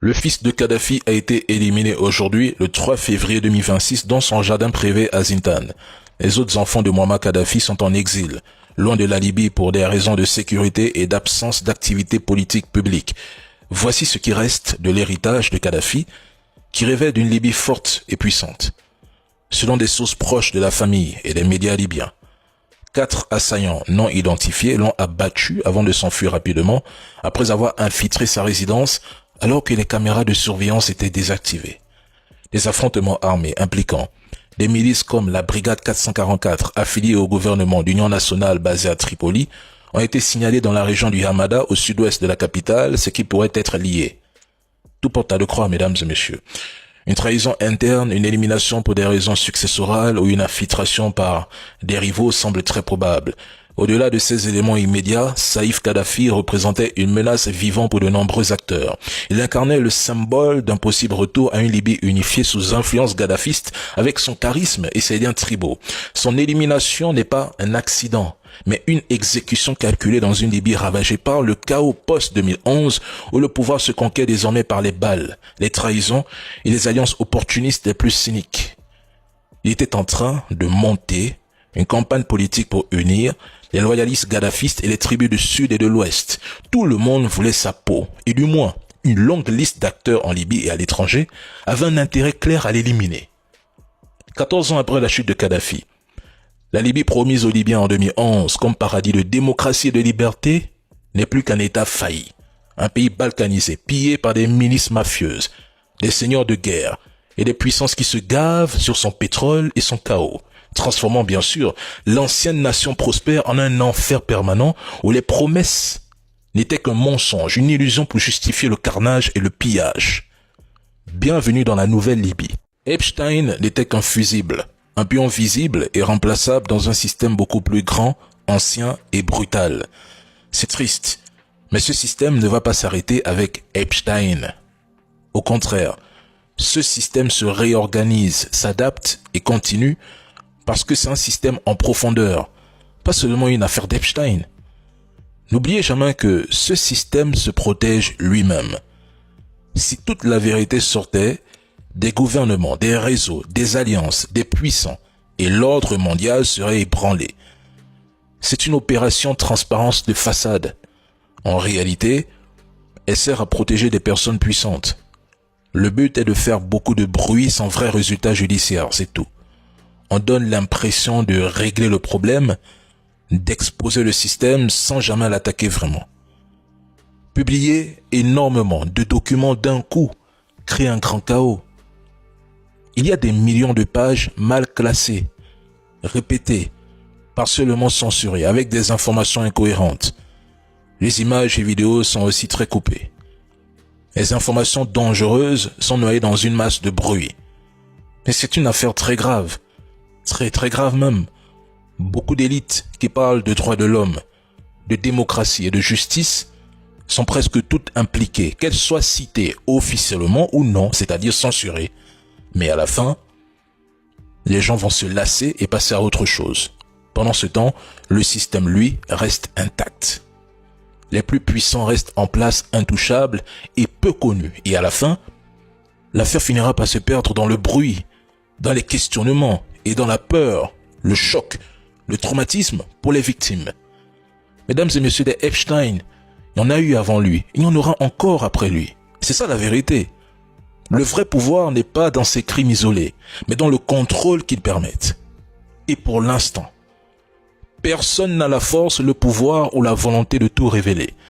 Le fils de Kadhafi a été éliminé aujourd'hui, le 3 février 2026, dans son jardin privé à Zintan. Les autres enfants de Muammar Kadhafi sont en exil, loin de la Libye pour des raisons de sécurité et d'absence d'activité politique publique. Voici ce qui reste de l'héritage de Kadhafi, qui rêvait d'une Libye forte et puissante. Selon des sources proches de la famille et des médias libyens, 4 assaillants non identifiés l'ont abattu avant de s'enfuir rapidement, après avoir infiltré sa résidence alors que les caméras de surveillance étaient désactivées. Des affrontements armés impliquant des milices comme la Brigade 444 affiliée au gouvernement d'Union nationale basée à Tripoli ont été signalés dans la région du Hamada au sud-ouest de la capitale, ce qui pourrait être lié. Tout porte à le croire, mesdames et messieurs. Une trahison interne, une élimination pour des raisons successorales ou une infiltration par des rivaux semble très probable. Au-delà de ces éléments immédiats, Saïf Kadhafi représentait une menace vivante pour de nombreux acteurs. Il incarnait le symbole d'un possible retour à une Libye unifiée sous influence kadhafiste avec son charisme et ses liens tribaux. Son élimination n'est pas un accident, mais une exécution calculée dans une Libye ravagée par le chaos post-2011 où le pouvoir se conquiert désormais par les balles, les trahisons et les alliances opportunistes les plus cyniques. Il était en train de monter une campagne politique pour unir les loyalistes kadhafistes et les tribus du sud et de l'ouest. Tout le monde voulait sa peau, et du moins, une longue liste d'acteurs en Libye et à l'étranger avait un intérêt clair à l'éliminer. 14 ans après la chute de Kadhafi, la Libye promise aux Libyens en 2011 comme paradis de démocratie et de liberté n'est plus qu'un État failli. Un pays balkanisé, pillé par des milices mafieuses, des seigneurs de guerre et des puissances qui se gavent sur son pétrole et son chaos, transformant bien sûr l'ancienne nation prospère en un enfer permanent où les promesses n'étaient qu'un mensonge, une illusion pour justifier le carnage et le pillage. Bienvenue dans la nouvelle Libye. Epstein n'était qu'un fusible, un pion visible et remplaçable dans un système beaucoup plus grand, ancien et brutal. C'est triste, mais ce système ne va pas s'arrêter avec Epstein. Au contraire, ce système se réorganise, s'adapte et continue parce que c'est un système en profondeur, pas seulement une affaire d'Epstein. N'oubliez jamais que ce système se protège lui-même. Si toute la vérité sortait, des gouvernements, des réseaux, des alliances, des puissants et l'ordre mondial seraient ébranlés. C'est une opération transparence de façade. En réalité, elle sert à protéger des personnes puissantes. Le but est de faire beaucoup de bruit sans vrai résultat judiciaire, c'est tout. On donne l'impression de régler le problème, d'exposer le système sans jamais l'attaquer vraiment. Publier énormément de documents d'un coup crée un grand chaos. Il y a des millions de pages mal classées, répétées, partiellement censurées, avec des informations incohérentes. Les images et vidéos sont aussi très coupées. Les informations dangereuses sont noyées dans une masse de bruit. Mais c'est une affaire très grave. Très grave même. Beaucoup d'élites qui parlent de droits de l'homme, de démocratie et de justice sont presque toutes impliquées, qu'elles soient citées officiellement ou non, c'est-à-dire censurées. Mais à la fin, les gens vont se lasser et passer à autre chose. Pendant ce temps, le système, lui, reste intact. Les plus puissants restent en place, intouchables et peu connus. Et à la fin, l'affaire finira par se perdre dans le bruit, dans les questionnements et dans la peur, le choc, le traumatisme pour les victimes. Mesdames et messieurs, des Epstein, il y en a eu avant lui, il y en aura encore après lui. C'est ça la vérité. Le vrai pouvoir n'est pas dans ces crimes isolés, mais dans le contrôle qu'ils permettent. Et pour l'instant, personne n'a la force, le pouvoir ou la volonté de tout révéler.